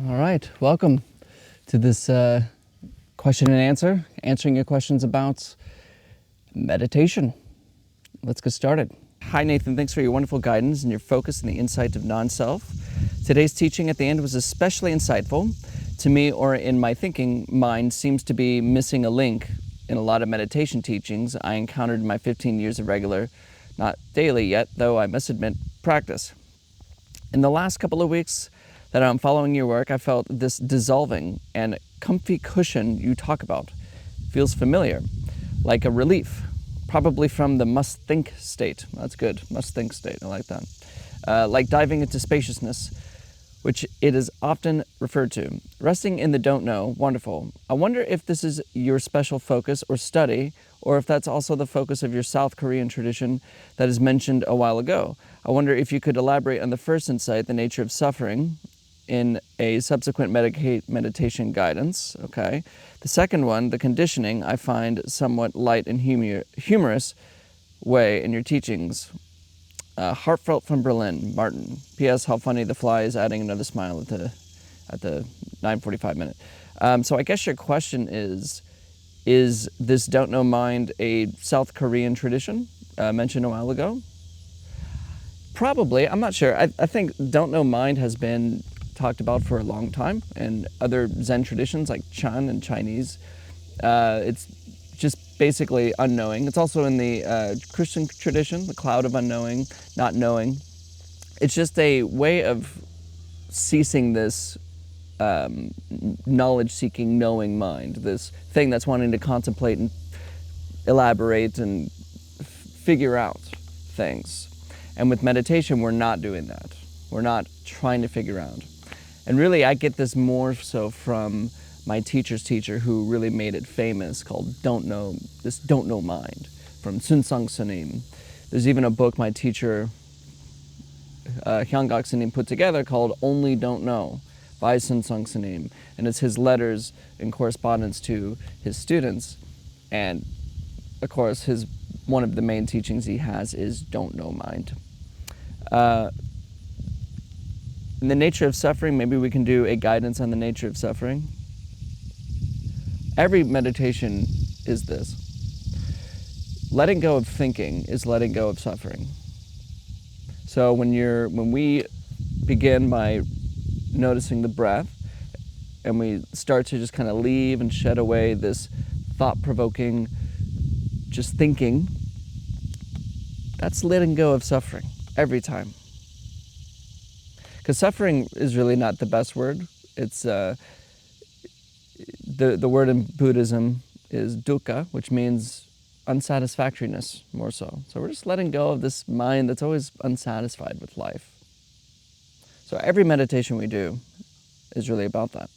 All right, welcome to this question and answer, answering your questions about meditation. Let's get started. Hi Nathan, thanks for your wonderful guidance and your focus and the insight of non-self. Today's teaching at the end was especially insightful. To me, or in my thinking mind, seems to be missing a link in a lot of meditation teachings I encountered in my 15 years of regular, not daily yet, though I must admit, practice. In the last couple of weeks that I'm following your work, I felt this dissolving and comfy cushion you talk about. Feels familiar, like a relief, probably from the must-think state. That's good, must-think state, I like that. Like diving into spaciousness, which it is often referred to. Resting in the don't know, wonderful. I wonder if this is your special focus or study, or if that's also the focus of your South Korean tradition that is mentioned a while ago. I wonder if you could elaborate on the first insight, the nature of suffering, in a subsequent meditation guidance, okay? The second one, the conditioning, I find somewhat light and humorous way in your teachings. Heartfelt from Berlin, Martin. P.S. How funny the fly is adding another smile at the 9:45 minute. So I guess your question is this don't know mind a South Korean tradition mentioned a while ago? Probably, I'm not sure. I think don't know mind has been talked about for a long time, and other Zen traditions like Chan and Chinese. It's just basically unknowing. It's also in the Christian tradition, the cloud of unknowing, not knowing. It's just a way of ceasing this knowledge-seeking, knowing mind, this thing that's wanting to contemplate and elaborate and figure out things. And with meditation, we're not doing that. We're not trying to figure out. And really, I get this more so from my teacher's teacher, who really made it famous, called Don't Know Mind, from Sun Sung Sunim. There's even a book my teacher, Hyangak Sunim, put together called Only Don't Know, by Sun Sung Sunim. And it's his letters and correspondence to his students. And of course, one of the main teachings he has is don't know mind. In the nature of suffering, maybe we can do a guidance on the nature of suffering. Every meditation is this. Letting go of thinking is letting go of suffering. So when we begin by noticing the breath, and we start to just kind of leave and shed away this thought-provoking, just thinking, that's letting go of suffering every time. Because suffering is really not the best word. It's the word in Buddhism is dukkha, which means unsatisfactoriness, more so. So we're just letting go of this mind that's always unsatisfied with life. So every meditation we do is really about that.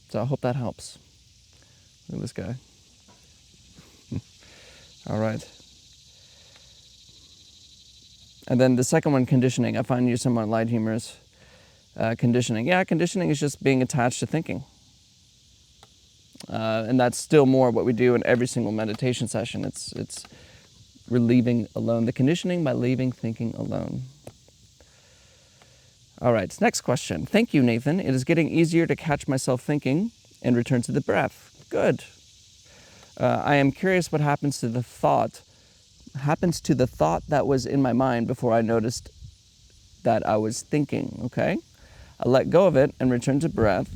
So I hope that helps. Look at this guy. All right. And then the second one, conditioning. I find you somewhat light humorous. Conditioning. Yeah, conditioning is just being attached to thinking. And that's still more what we do in every single meditation session. It's we're leaving alone. The conditioning by leaving thinking alone. All right, next question. Thank you, Nathan. It is getting easier to catch myself thinking and return to the breath. Good. I am curious what happens to the thought that was in my mind before I noticed that I was thinking, okay? I let go of it and return to breath,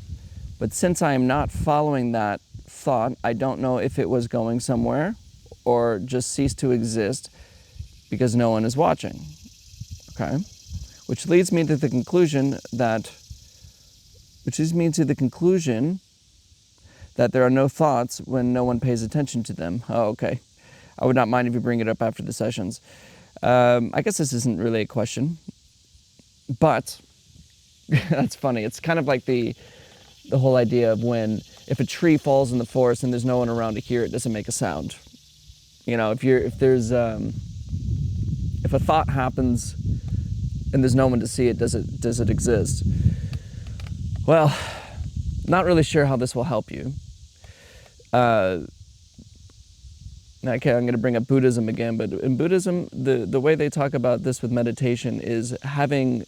but since I am not following that thought, I don't know if it was going somewhere or just ceased to exist because no one is watching, okay? Which leads me to the conclusion that there are no thoughts when no one pays attention to them. Oh, okay. I would not mind if you bring it up after the sessions. I guess this isn't really a question, but that's funny. It's kind of like the whole idea of if a tree falls in the forest and there's no one around to hear it, doesn't make a sound. You know, if a thought happens and there's no one to see it, does it exist? Well, not really sure how this will help you. Okay, I'm going to bring up Buddhism again, but in Buddhism, the way they talk about this with meditation is having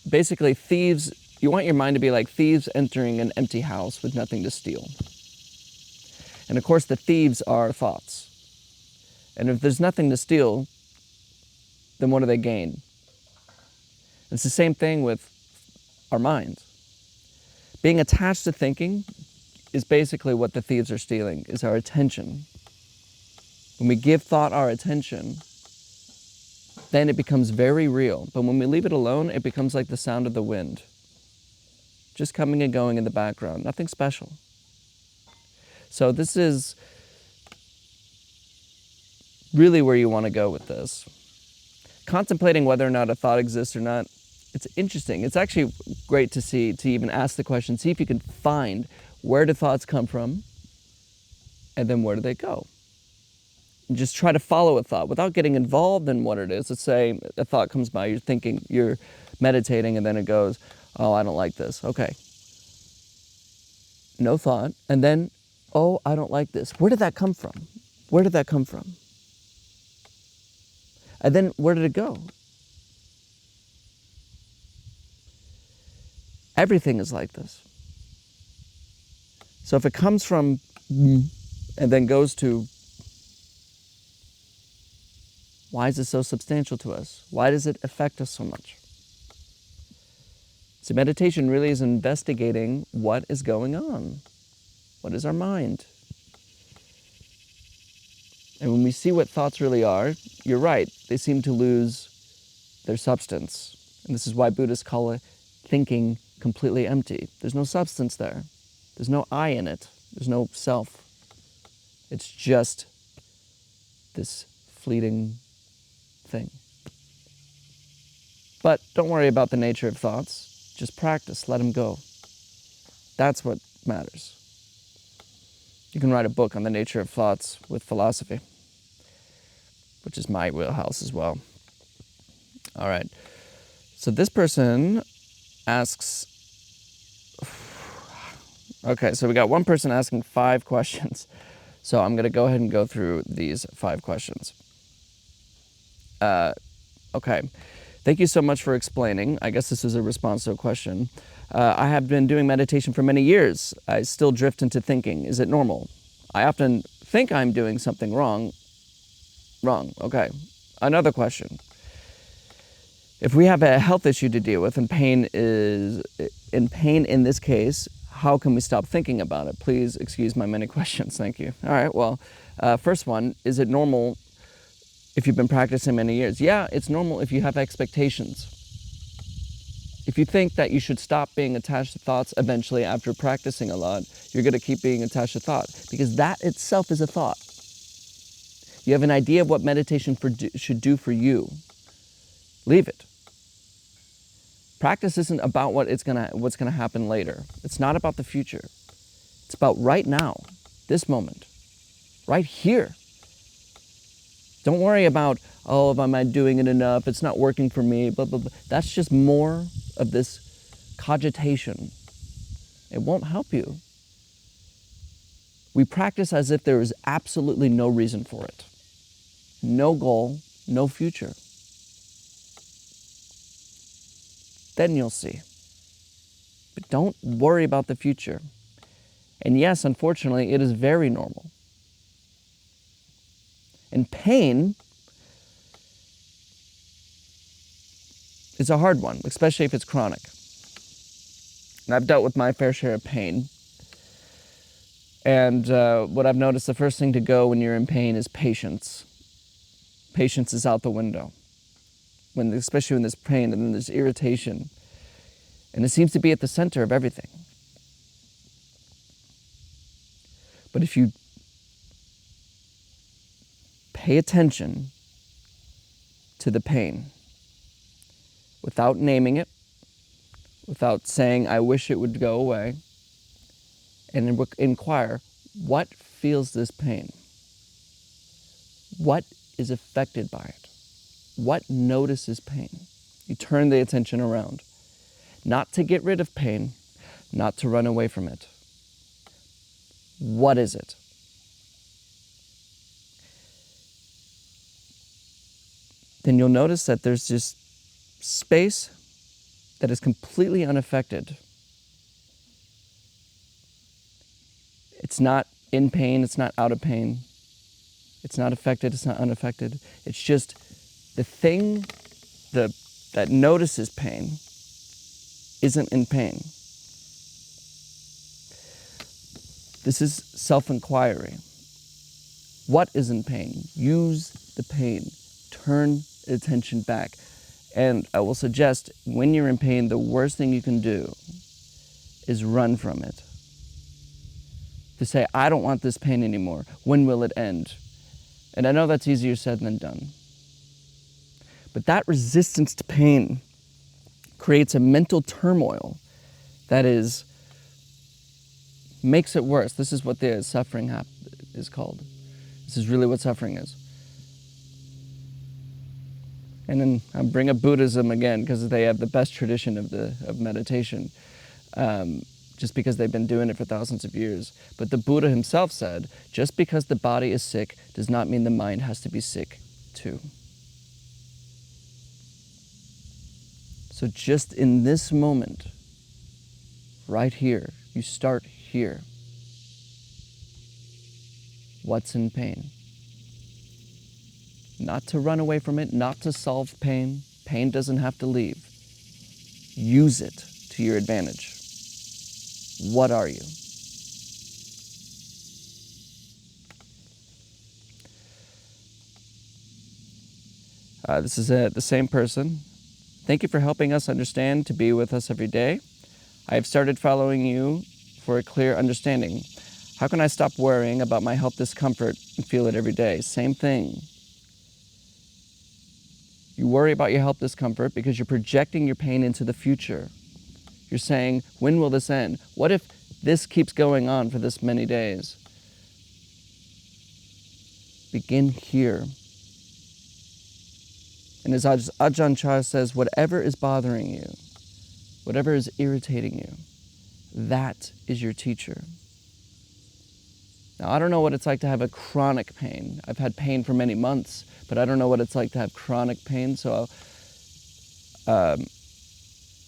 basically thieves You want your mind to be like thieves entering an empty house with nothing to steal. And of course, the thieves are thoughts. And if there's nothing to steal, then what do they gain? It's the same thing with our minds. Being attached to thinking is basically what the thieves are stealing, is our attention. When we give thought our attention, then it becomes very real. But when we leave it alone, it becomes like the sound of the wind, just coming and going in the background, nothing special. So this is really where you want to go with this. Contemplating whether or not a thought exists or not, it's interesting. It's actually great to see, to even ask the question, see if you can find where do thoughts come from, and then where do they go? And just try to follow a thought without getting involved in what it is. Let's say a thought comes by, you're thinking, you're meditating, and then it goes, oh, I don't like this. Okay. No thought. And then, oh, I don't like this. Where did that come from? Where did that come from? And then where did it go? Everything is like this. So if it comes from and then goes to, why is it so substantial to us? Why does it affect us so much? So meditation really is investigating what is going on. What is our mind? And when we see what thoughts really are, you're right, they seem to lose their substance. And this is why Buddhists call it thinking completely empty. There's no substance there. There's no I in it. There's no self. It's just this fleeting thing. But don't worry about the nature of thoughts. Just practice, let them go. That's what matters. You can write a book on the nature of thoughts with philosophy, which is my wheelhouse as well. All right. So this person asks, okay, so we got one person asking 5 questions. So I'm going to go ahead and go through these 5 questions. Okay. Thank you so much for explaining. I guess this is a response to a question. I have been doing meditation for many years. I still drift into thinking. Is it normal? I often think I'm doing something wrong. Wrong. Okay. Another question. If we have a health issue to deal with and pain in this case, how can we stop thinking about it? Please excuse my many questions. Thank you. All right. Well, first one, is it normal if you've been practicing many years? Yeah, it's normal if you have expectations. If you think that you should stop being attached to thoughts eventually after practicing a lot, you're going to keep being attached to thought, because that itself is a thought. You have an idea of what meditation should do for you. Leave it. Practice isn't about what's gonna happen later. It's not about the future. It's about right now, this moment, right here. Don't worry about, oh, am I doing it enough? It's not working for me, blah, blah, blah. That's just more of this cogitation. It won't help you. We practice as if there is absolutely no reason for it. No goal, no future. Then you'll see. But don't worry about the future. And yes, unfortunately, it is very normal. And pain is a hard one, especially if it's chronic. And I've dealt with my fair share of pain. And what I've noticed, the first thing to go when you're in pain is patience. Patience is out the window. Especially when there's pain and then there's irritation. And it seems to be at the center of everything. But if you pay attention to the pain without naming it, without saying, I wish it would go away, and inquire, what feels this pain? What is affected by it? What notices pain? You turn the attention around. Not to get rid of pain, not to run away from it. What is it? Then you'll notice that there's just space that is completely unaffected. It's not in pain, it's not out of pain. It's not affected, it's not unaffected. It's just the thing that notices pain isn't in pain. This is self-inquiry. What is in pain? Use the pain. Turn attention back. And I will suggest, when you're in pain, the worst thing you can do is run from it. To say, I don't want this pain anymore. When will it end? And I know that's easier said than done. But that resistance to pain creates a mental turmoil that makes it worse. This is what the suffering is called. This is really what suffering is. And then I'll bring up Buddhism again, because they have the best tradition of meditation, just because they've been doing it for thousands of years. But the Buddha himself said, just because the body is sick does not mean the mind has to be sick too. So just in this moment, right here, you start here. What's in pain? Not to run away from it, not to solve pain. Pain doesn't have to leave. Use it to your advantage. What are you? This is the same person. Thank you for helping us understand to be with us every day. I have started following you for a clear understanding. How can I stop worrying about my health discomfort and feel it every day? Same thing. You worry about your health discomfort because you're projecting your pain into the future. You're saying, when will this end? What if this keeps going on for this many days? Begin here. And as Ajahn Chah says, whatever is bothering you, whatever is irritating you, that is your teacher. Now, I don't know what it's like to have a chronic pain. I've had pain for many months, but I don't know what it's like to have chronic pain. So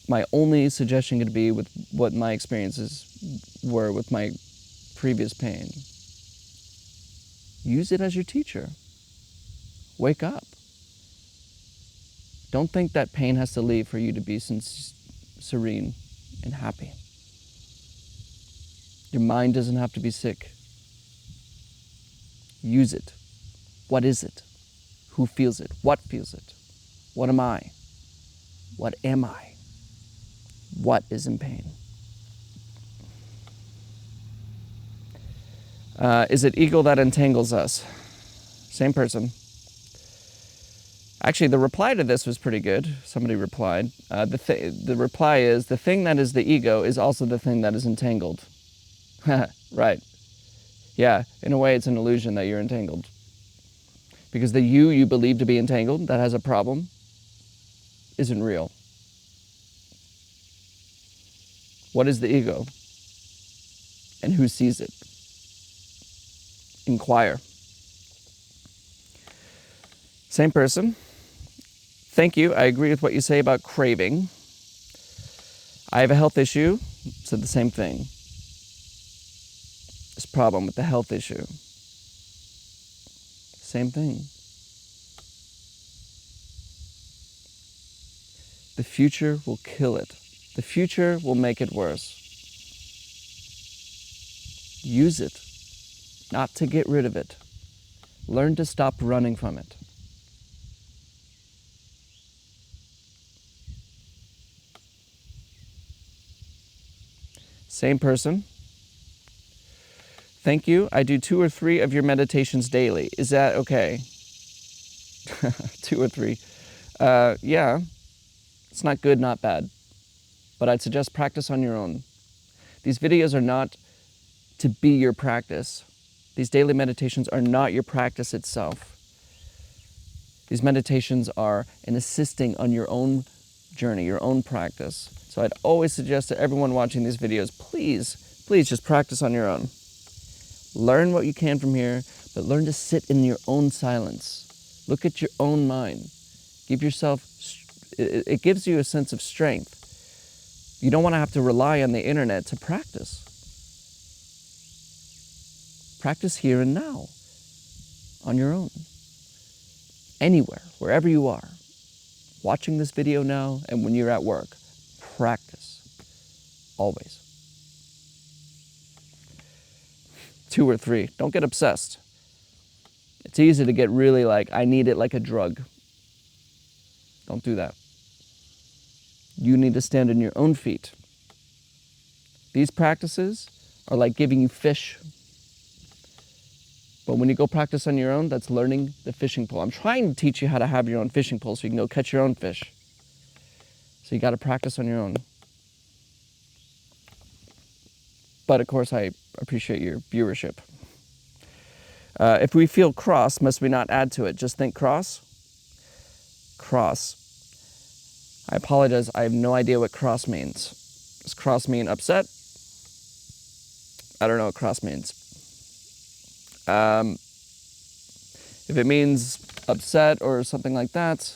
my only suggestion could be with what my experiences were with my previous pain. Use it as your teacher. Wake up. Don't think that pain has to leave for you to be serene and happy. Your mind doesn't have to be sick. Use it. What is it? Who feels it? What feels it? What am I? What am I? What is in pain? Is it ego that entangles us? Same person. Actually, the reply to this was pretty good. Somebody replied. The reply is, the thing that is the ego is also the thing that is entangled. Right. Yeah, in a way it's an illusion that you're entangled. Because the you believe to be entangled, that has a problem, isn't real. What is the ego? And who sees it? Inquire. Same person. Thank you. I agree with what you say about craving. I have a health issue. Said the same thing. This problem with the health issue. Same thing. The future will kill it. The future will make it worse. Use it, not to get rid of it. Learn to stop running from it. Same person. Thank you. I do 2 or 3 of your meditations daily. Is that okay? 2 or 3. Yeah. It's not good, not bad. But I'd suggest practice on your own. These videos are not to be your practice. These daily meditations are not your practice itself. These meditations are an assisting on your own journey, your own practice. So I'd always suggest to everyone watching these videos, please, please just practice on your own. Learn what you can from here, but learn to sit in your own silence. Look at your own mind. Give yourself, it gives you a sense of strength. You don't want to have to rely on the internet to practice. Practice here and now, on your own. Anywhere, wherever you are. Watching this video now and when you're at work. Practice. Always. 2 or 3. Don't get obsessed. It's easy to get really like, I need it like a drug. Don't do that. You need to stand on your own feet. These practices are like giving you fish. But when you go practice on your own, that's learning the fishing pole. I'm trying to teach you how to have your own fishing pole so you can go catch your own fish. So you got to practice on your own. But of course, I appreciate your viewership. If we feel cross, must we not add to it? Just think cross. Cross. I apologize, I have no idea what cross means. Does cross mean upset? I don't know what cross means. If it means upset or something like that,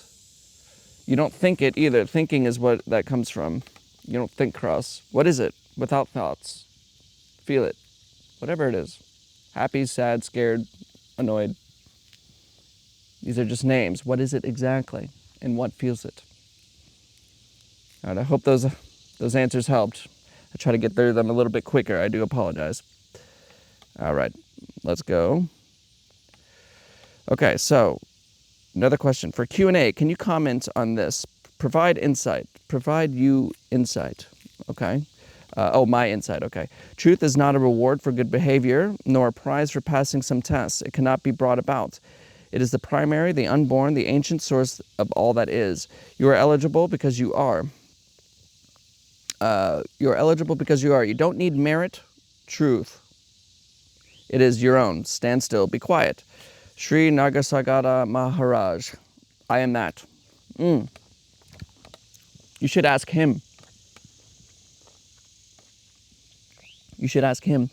you don't think it either. Thinking is what that comes from. You don't think cross. What is it? Without thoughts. Feel it. Whatever it is. Happy, sad, scared, annoyed. These are just names. What is it exactly? And what feels it? All right, I hope those answers helped. I try to get through them a little bit quicker. I do apologize. All right, let's go. Okay, so another question. For Q&A, can you comment on this? Provide insight. Provide you insight. Okay. My insight. Okay. Truth is not a reward for good behavior, nor a prize for passing some tests. It cannot be brought about. It is the primary, the unborn, the ancient source of all that is. You are eligible because you are. You are eligible because you are. You don't need merit, truth. It is your own. Stand still. Be quiet. Sri Nagasagata Maharaj. I am that. You should ask him. You should ask him.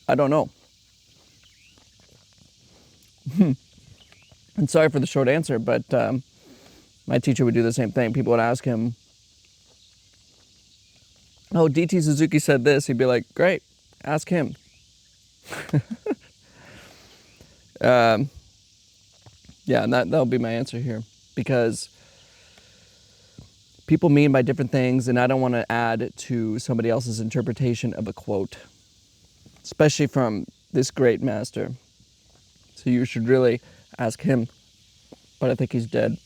I don't know. I'm sorry for the short answer, but my teacher would do the same thing. People would ask him, oh, DT Suzuki said this. He'd be like, great, ask him. Yeah, and that'll be my answer here. Because people mean by different things, and I don't want to add to somebody else's interpretation of a quote, especially from this great master. So you should really ask him, but I think he's dead.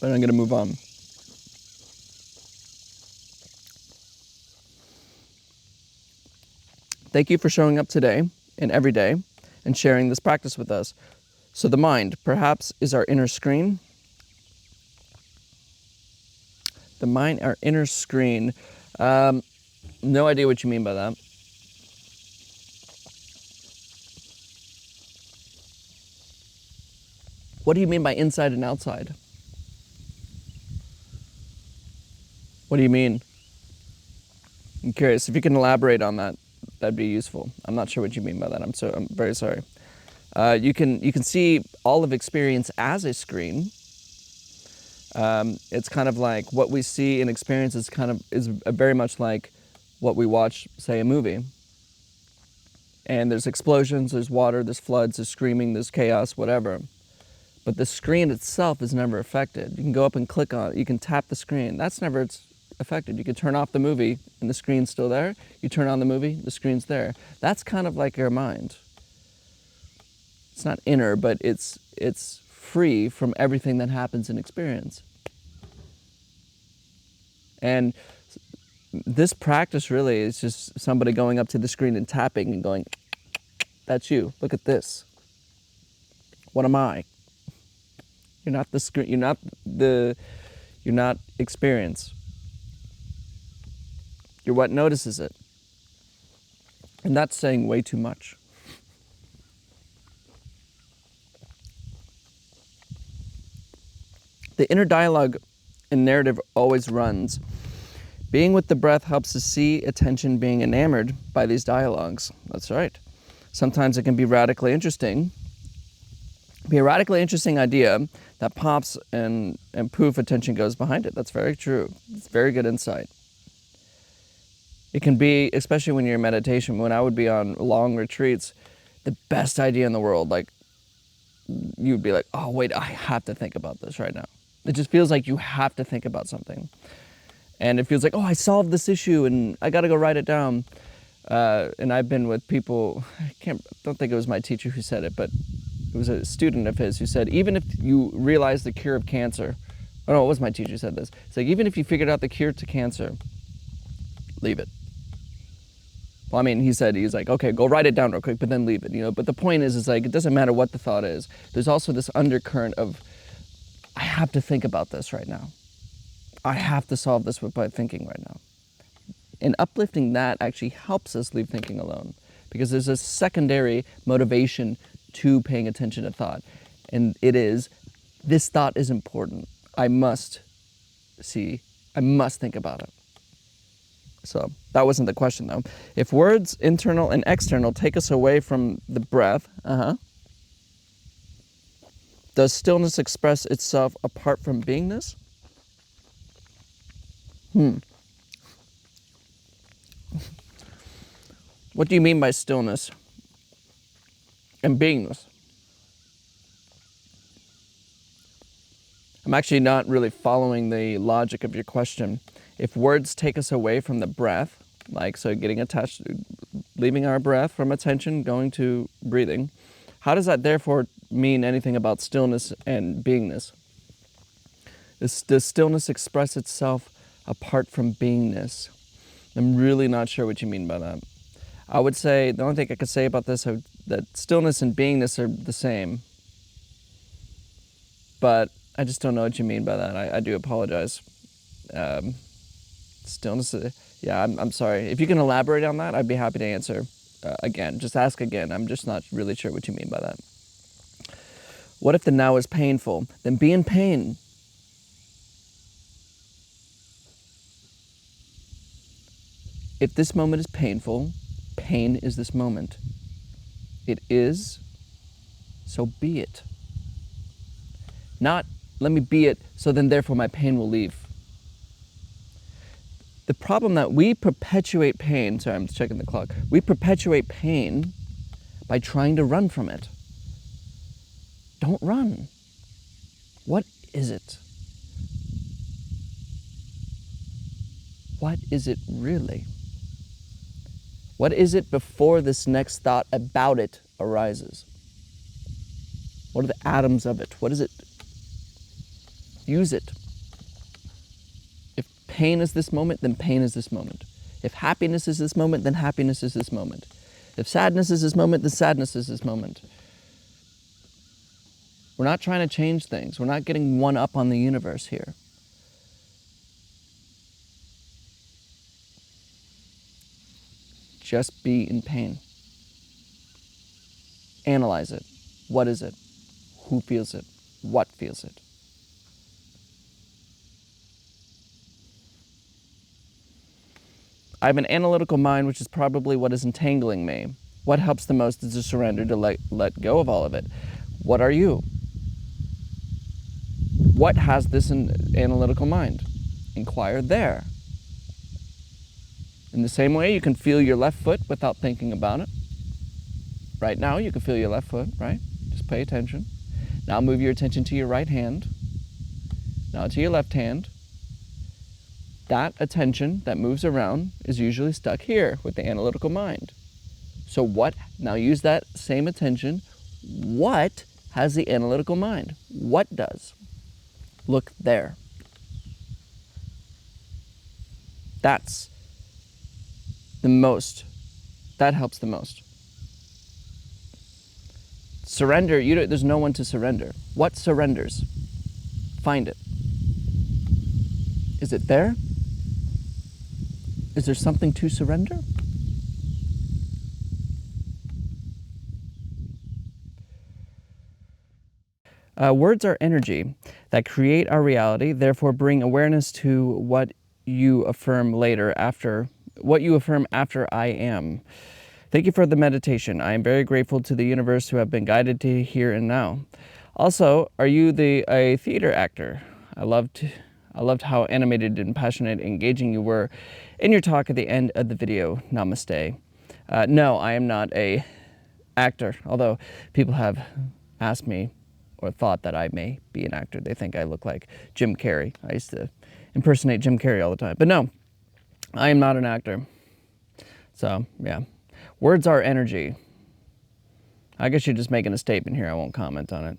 But I'm going to move on. Thank you for showing up today and every day and sharing this practice with us. So the mind, perhaps, is our inner screen. The mind, our inner screen. No idea what you mean by that. What do you mean by inside and outside? What do you mean? I'm curious. If you can elaborate on that, that'd be useful. I'm not sure what you mean by that. I'm very sorry. You can see all of experience as a screen. It's kind of like what we see in experience is very much like what we watch, say, a movie. And there's explosions, there's water, there's floods, there's screaming, there's chaos, whatever. But the screen itself is never affected. You can go up and click on it. You can tap the screen. That's never affected. You can turn off the movie and the screen's still there. You turn on the movie, the screen's there. That's kind of like your mind. It's not inner, but it's free from everything that happens in experience. And this practice really is just somebody going up to the screen and tapping and going, that's you. Look at this. What am I? You're not the screen. You're not experience. You're what notices it. And that's saying way too much. The inner dialogue and narrative always runs. Being with the breath helps us see attention being enamored by these dialogues. That's right. Sometimes it can be radically interesting. Be a radically interesting idea that pops and poof, attention goes behind it. That's very true. It's very good insight. It can be, especially when you're in meditation, when I would be on long retreats, the best idea in the world, like you'd be like, oh wait, I have to think about this right now. It just feels like you have to think about something. And it feels like, oh, I solved this issue and I gotta go write it down. And I've been with people, don't think it was my teacher who said it, but it was a student of his who said, even if you realize the cure of cancer, oh no, it was my teacher who said this. It's like, even if you figured out the cure to cancer, leave it. Well, I mean, he was like, okay, go write it down real quick, but then leave it, you know. But the point is like, it doesn't matter what the thought is. There's also this undercurrent of, I have to think about this right now. I have to solve this by thinking right now. And uplifting that actually helps us leave thinking alone, because there's a secondary motivation to paying attention to thought. And it is, this thought is important. I must think about it. So that wasn't the question though. If words, internal and external, take us away from the breath, does stillness express itself apart from beingness? What do you mean by stillness and beingness? I'm actually not really following the logic of your question. If words take us away from the breath, like so getting attached, leaving our breath from attention, going to breathing, how does that therefore mean anything about stillness and beingness? Does stillness express itself apart from beingness? I'm really not sure what you mean by that. I would say, the only thing I could say about this is that stillness and beingness are the same. But I just don't know what you mean by that. I do apologize. Stillness, yeah, I'm sorry. If you can elaborate on that, I'd be happy to answer again. Just ask again. I'm just not really sure what you mean by that. What if the now is painful? Then be in pain. If this moment is painful, pain is this moment. It is, so be it. Not, let me be it, so then therefore my pain will leave. The problem that we perpetuate pain, sorry, I'm checking the clock. We perpetuate pain by trying to run from it. Don't run. What is it? What is it really? What is it before this next thought about it arises? What are the atoms of it? What is it? Use it. If pain is this moment, then pain is this moment. If happiness is this moment, then happiness is this moment. If sadness is this moment, then sadness is this moment. We're not trying to change things. We're not getting one up on the universe here. Just be in pain. Analyze it. What is it? Who feels it? What feels it? I have an analytical mind, which is probably what is entangling me. What helps the most is to surrender, to let go of all of it. What are you? What has this analytical mind? Inquire there. In the same way, you can feel your left foot without thinking about it. Right now, you can feel your left foot, right? Just pay attention. Now move your attention to your right hand. Now to your left hand. That attention that moves around is usually stuck here with the analytical mind. So now use that same attention. What has the analytical mind? What does? Look there. That's the most. That helps the most. Surrender, there's no one to surrender. What surrenders? Find it. Is it there? Is there something to surrender? Words are energy that create our reality, therefore bring awareness to what you affirm after I am. Thank you for the meditation. I am very grateful to the universe who have been guided to here and now. Also, are you a theater actor? I loved how animated and passionate and engaging you were in your talk at the end of the video. Namaste. No, I am not a actor, although people have asked me or thought that I may be an actor. They think I look like Jim Carrey. I used to impersonate Jim Carrey all the time. But no, I am not an actor. So, yeah. Words are energy. I guess you're just making a statement here. I won't comment on it.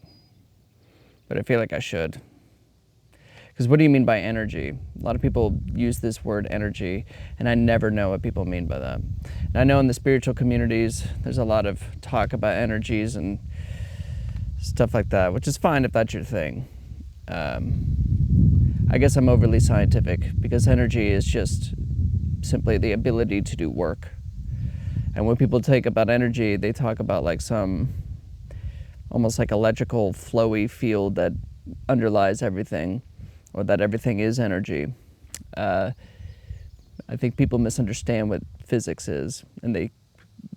But I feel like I should. Because what do you mean by energy? A lot of people use this word energy, and I never know what people mean by that. And I know in the spiritual communities, there's a lot of talk about energies and stuff like that, which is fine if that's your thing. I guess I'm overly scientific, because energy is just simply the ability to do work. And when people talk about energy, they talk about like some almost like electrical flowy field that underlies everything, or that everything is energy. I think people misunderstand what physics is, and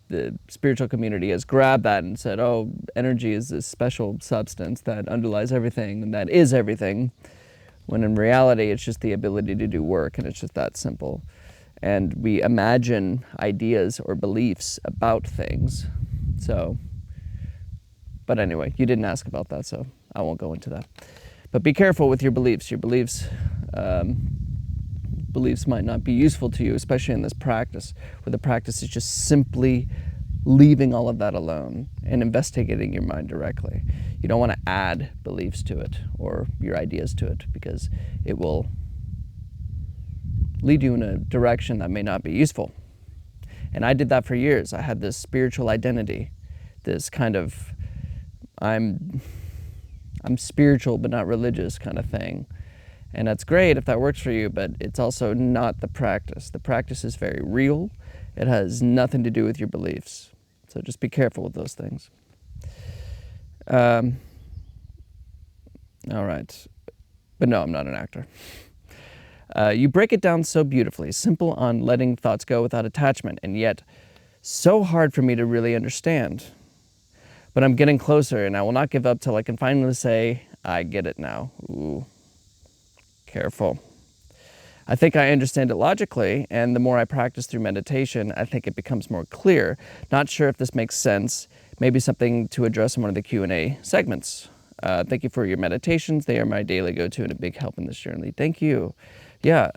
the spiritual community has grabbed that and said, oh, energy is this special substance that underlies everything and that is everything, when in reality it's just the ability to do work, and it's just that simple. And we imagine ideas or beliefs about things. So, but anyway, you didn't ask about that, so I won't go into that. But be careful with your beliefs. Your beliefs might not be useful to you, especially in this practice, where the practice is just simply leaving all of that alone and investigating your mind directly. You don't want to add beliefs to it or your ideas to it, because it will lead you in a direction that may not be useful. And I did that for years. I had this spiritual identity, this kind of I'm spiritual but not religious kind of thing. And that's great if that works for you, but it's also not the practice. The practice is very real. It has nothing to do with your beliefs. So just be careful with those things. All right. But no, I'm not an actor. You break it down so beautifully, simple on letting thoughts go without attachment, and yet so hard for me to really understand. But I'm getting closer, and I will not give up till I can finally say, I get it now. Ooh, careful. I think I understand it logically, and the more I practice through meditation, I think it becomes more clear. Not sure if this makes sense. Maybe something to address in one of the Q&A segments. Thank you for your meditations. They are my daily go-to and a big help in this journey. Thank you. Yeah,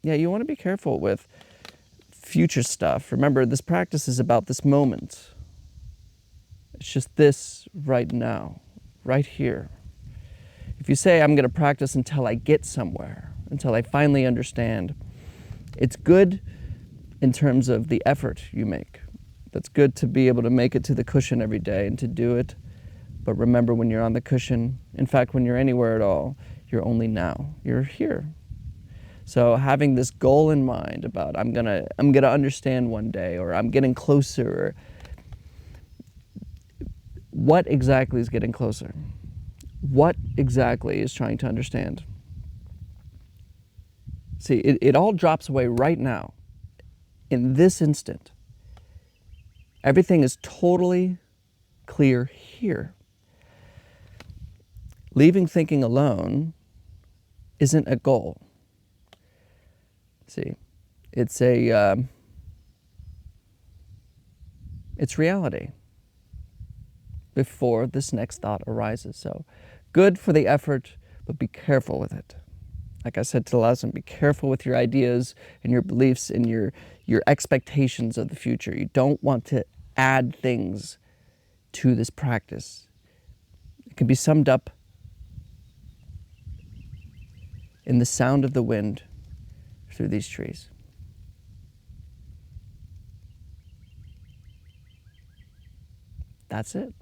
you want to be careful with future stuff. Remember, this practice is about this moment. It's just this right now, right here. If you say, I'm going to practice until I get somewhere, until I finally understand, it's good in terms of the effort you make. That's good to be able to make it to the cushion every day and to do it. But remember, when you're on the cushion, in fact, when you're anywhere at all, you're only now. You're here. So having this goal in mind about I'm gonna understand one day, or I'm getting closer, or what exactly is getting closer? What exactly is trying to understand? See, it all drops away right now, in this instant. Everything is totally clear here. Leaving thinking alone isn't a goal. See, it's reality before this next thought arises. So good for the effort, but be careful with it. Like I said to the last one, be careful with your ideas and your beliefs and your expectations of the future. You don't want to add things to this practice. It can be summed up in the sound of the wind through these trees. That's it.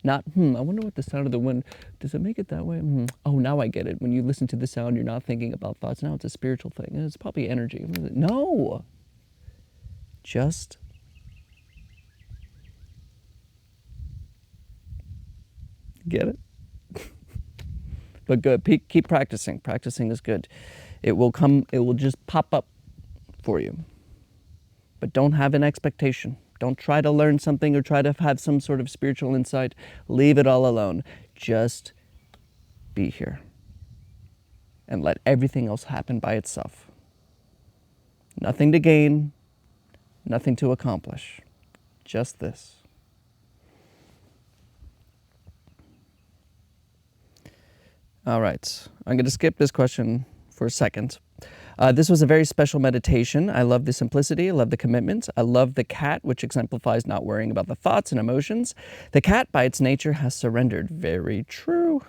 Not, I wonder what the sound of the wind, does it make it that way? Oh, now I get it. When you listen to the sound, you're not thinking about thoughts. Now it's a spiritual thing. It's probably energy. No. Just get it? But good. Keep practicing. Practicing is good. It will come, it will just pop up for you. But don't have an expectation. Don't try to learn something or try to have some sort of spiritual insight. Leave it all alone. Just be here and let everything else happen by itself. Nothing to gain, nothing to accomplish. Just this. All right, I'm going to skip this question for a second. This was a very special meditation. I love the simplicity. I love the commitment. I love the cat, which exemplifies not worrying about the thoughts and emotions. The cat, by its nature, has surrendered. Very true,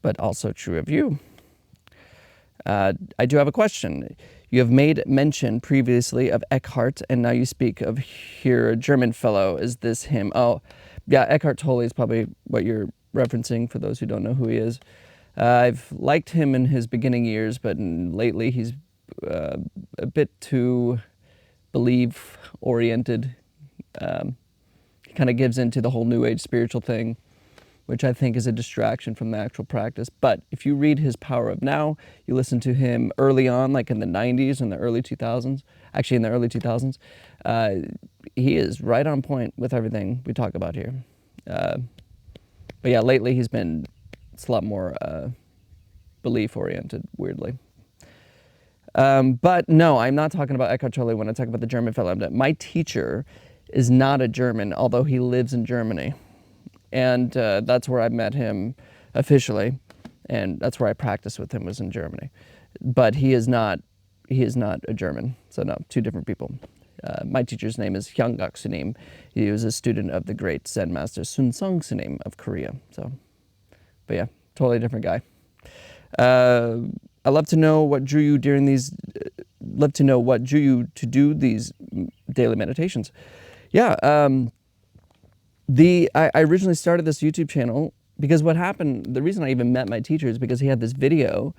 but also true of you. I do have a question. You have made mention previously of Eckhart, and now you speak of here a German fellow. Is this him? Oh, yeah, Eckhart Tolle is probably what you're referencing for those who don't know who he is. I've liked him in his beginning years, but lately he's a bit too belief-oriented. He kind of gives into the whole New Age spiritual thing, which I think is a distraction from the actual practice. But if you read his Power of Now, you listen to him early on, like in the 90s and the early 2000s, actually in the early 2000s, he is right on point with everything we talk about here. But yeah, lately he's been, it's a lot more belief-oriented, weirdly. But no, I'm not talking about Eckhart Tolle when I talk about the German fellow. My teacher is not a German, although he lives in Germany. And that's where I met him officially, and that's where I practiced with him, was in Germany. But he is not a German, so no, two different people. My teacher's name is Hyangak Sunim. He was a student of the great Zen master Sunsung Sunim of Korea. So, but yeah, totally different guy. I love to know what drew you during these. Love to know what drew you to do these daily meditations. Yeah. I originally started this YouTube channel because what happened, the reason I even met my teacher is because he had this video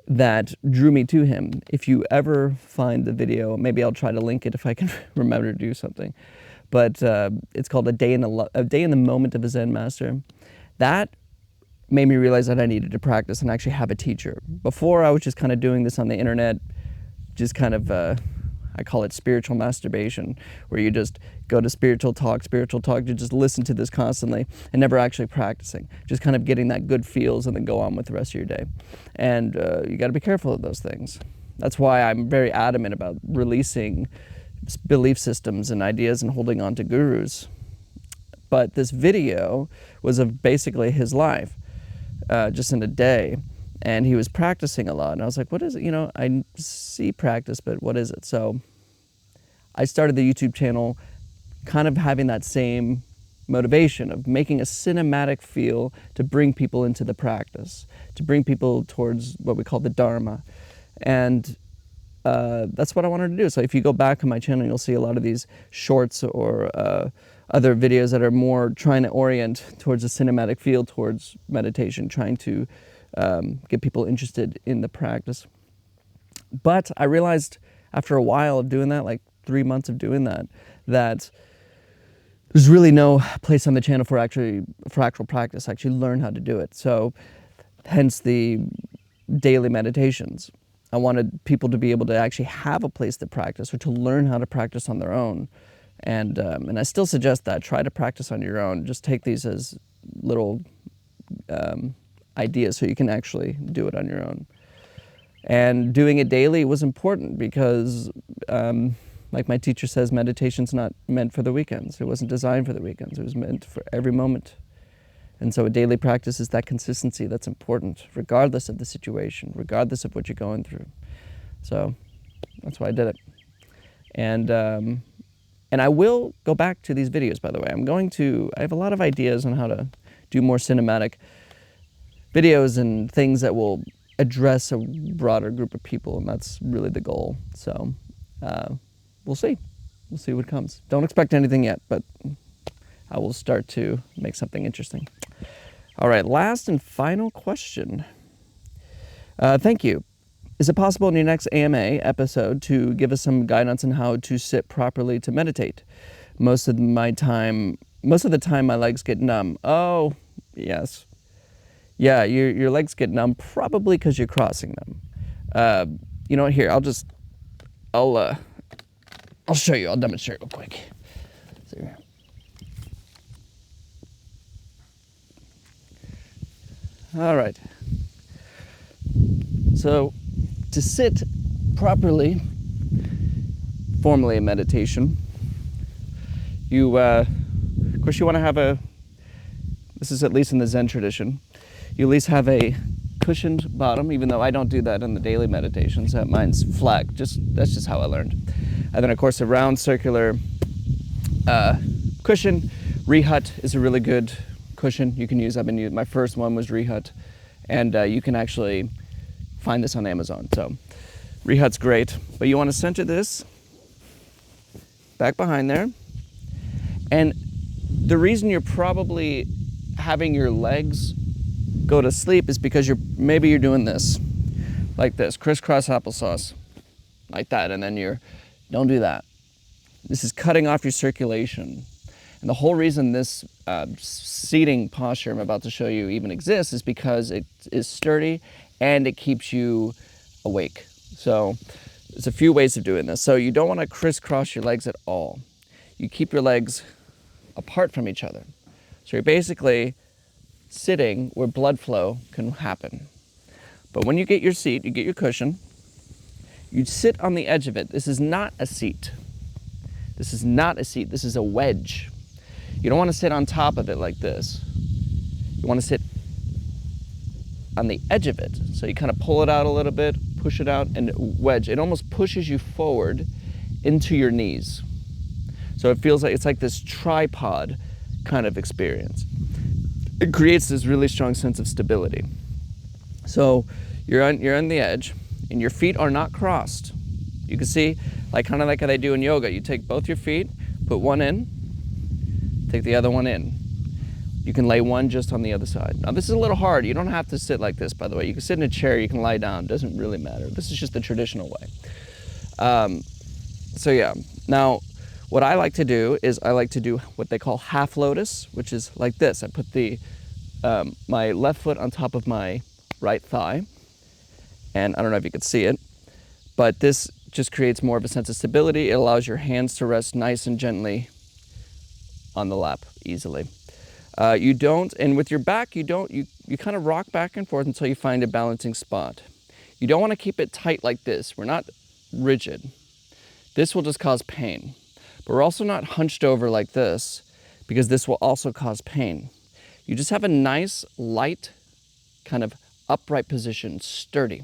that drew me to him. If you ever find the video, maybe I'll try to link it if I can remember to do something. But it's called A Day in the Moment of a Zen Master. That made me realize that I needed to practice and actually have a teacher. Before, I was just kind of doing this on the internet, just kind of, I call it spiritual masturbation, where you just go to spiritual talk, you just listen to this constantly and never actually practicing, just kind of getting that good feels and then go on with the rest of your day. And you got to be careful of those things. That's why I'm very adamant about releasing belief systems and ideas and holding on to gurus. But this video was of basically his life, just in a day. And he was practicing a lot. And I was like, what is it? You know, I see practice, but what is it? So I started the YouTube channel kind of having that same motivation of making a cinematic feel to bring people into the practice, to bring people towards what we call the Dharma. And that's what I wanted to do. So if you go back on my channel, you'll see a lot of these shorts or other videos that are more trying to orient towards a cinematic feel, towards meditation, trying to get people interested in the practice. But I realized after a while of doing that, like 3 months of doing that, that there's really no place on the channel for actual practice, actually learn how to do it. So hence the daily meditations. I wanted people to be able to actually have a place to practice or to learn how to practice on their own. And I still suggest that. Try to practice on your own. Just take these as little ideas so you can actually do it on your own. And doing it daily was important because, like my teacher says, meditation's not meant for the weekends. It wasn't designed for the weekends. It was meant for every moment. And so a daily practice is that consistency that's important, regardless of the situation, regardless of what you're going through. So that's why I did it. And I will go back to these videos, by the way. I have a lot of ideas on how to do more cinematic videos and things that will address a broader group of people, and that's really the goal. So we'll see. We'll see what comes. Don't expect anything yet, but I will start to make something interesting. All right, last and final question. Thank you. Is it possible in your next AMA episode to give us some guidance on how to sit properly to meditate? Most of the time my legs get numb. Oh, yes. Yeah, your legs get numb probably because you're crossing them. You know what? Here, I'll show you. I'll demonstrate real quick. So, all right. So to sit properly, formally in meditation, you, of course you want to have this is at least in the Zen tradition, you at least have a cushioned bottom, even though I don't do that in the daily meditations. Mine's flat, that's just how I learned. And then of course a round circular cushion. Rehut is a really good cushion you can use. My first one was Rehut, and you can actually find this on Amazon. So Rehut's great, but you want to center this back behind there. And the reason you're probably having your legs go to sleep is because maybe you're doing this, like this, crisscross applesauce, like that, and then don't do that. This is cutting off your circulation. And the whole reason this seating posture I'm about to show you even exists is because it is sturdy and it keeps you awake. So there's a few ways of doing this. So you don't want to crisscross your legs at all. You keep your legs apart from each other. So you're basically sitting where blood flow can happen. But when you get your seat, you get your cushion, you sit on the edge of it. This is not a seat. This is not a seat. This is a wedge. You don't want to sit on top of it like this. You want to sit on the edge of it. So you kind of pull it out a little bit, push it out, and wedge. It almost pushes you forward into your knees. So it feels like it's like this tripod kind of experience. It creates this really strong sense of stability. So you're on the edge, and your feet are not crossed. You can see, kind of like how they do in yoga. You take both your feet, put one in, take the other one in. You can lay one just on the other side. Now this is a little hard. You don't have to sit like this, by the way. You can sit in a chair, you can lie down. It doesn't really matter. This is just the traditional way. So yeah, now what I like to do is I like to do what they call half lotus, which is like this. I put my left foot on top of my right thigh, and I don't know if you could see it, but this just creates more of a sense of stability. It allows your hands to rest nice and gently on the lap easily. And with your back, you kind of rock back and forth until you find a balancing spot. You don't want to keep it tight like this. We're not rigid. This will just cause pain. But we're also not hunched over like this, because this will also cause pain. You just have a nice, light, kind of upright position, sturdy.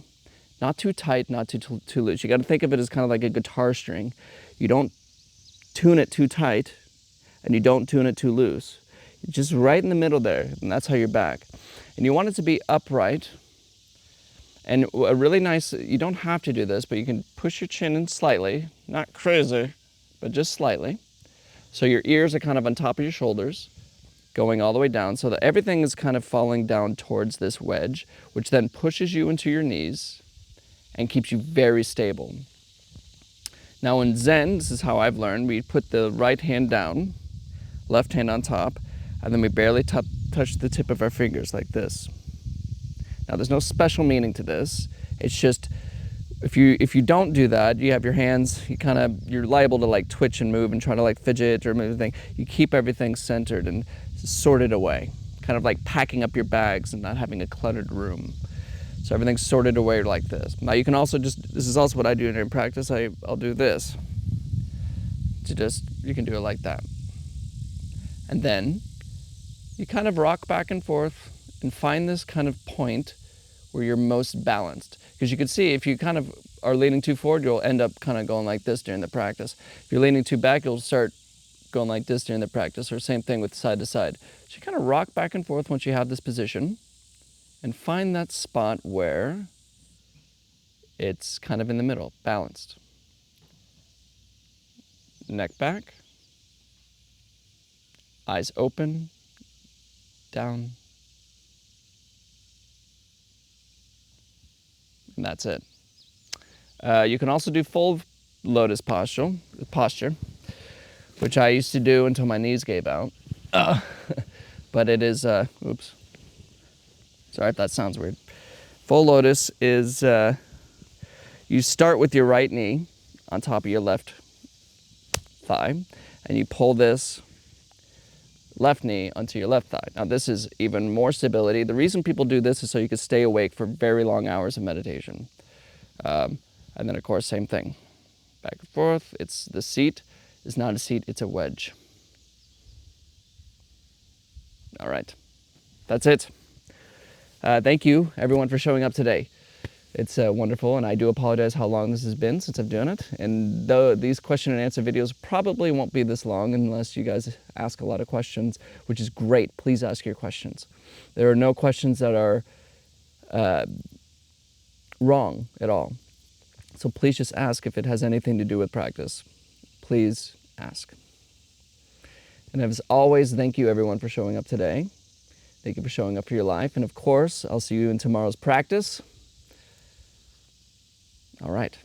Not too tight, not too loose. You got to think of it as kind of like a guitar string. You don't tune it too tight, and you don't tune it too loose. Just right in the middle there, and that's how you're back. And you want it to be upright. And a really nice, you don't have to do this, but you can push your chin in slightly, not crazy, but just slightly. So your ears are kind of on top of your shoulders, going all the way down, so that everything is kind of falling down towards this wedge, which then pushes you into your knees and keeps you very stable. Now in Zen, this is how I've learned, we put the right hand down, left hand on top, and then we barely touch the tip of our fingers like this. Now there's no special meaning to this. It's just, if you don't do that, you have your hands, you're liable to twitch and move and try to fidget or move everything. You keep everything centered and sorted away. Kind of like packing up your bags and not having a cluttered room. So everything's sorted away like this. Now you can also this is also what I do in practice. I'll do this. You can do it like that. And then you kind of rock back and forth and find this kind of point where you're most balanced. Because you can see if you kind of are leaning too forward, you'll end up kind of going like this during the practice. If you're leaning too back, you'll start going like this during the practice, or same thing with side to side. So you kind of rock back and forth once you have this position and find that spot where it's kind of in the middle, balanced. Neck back, eyes open, down, and that's it. You can also do full lotus posture, which I used to do until my knees gave out. But it is, oops. Sorry if that sounds weird. Full lotus is, you start with your right knee on top of your left thigh, and you pull this left knee onto your left thigh. Now this is even more stability. The reason people do this is so you can stay awake for very long hours of meditation. And then of course, same thing. Back and forth. The seat is not a seat, it's a wedge. All right, that's it. Thank you everyone for showing up today. It's wonderful, and I do apologize how long this has been since I've done it. And though these question and answer videos probably won't be this long unless you guys ask a lot of questions, which is great. Please ask your questions. There are no questions that are wrong at all. So please just ask if it has anything to do with practice. Please ask. And as always, thank you everyone for showing up today. Thank you for showing up for your life. And of course, I'll see you in tomorrow's practice. All right.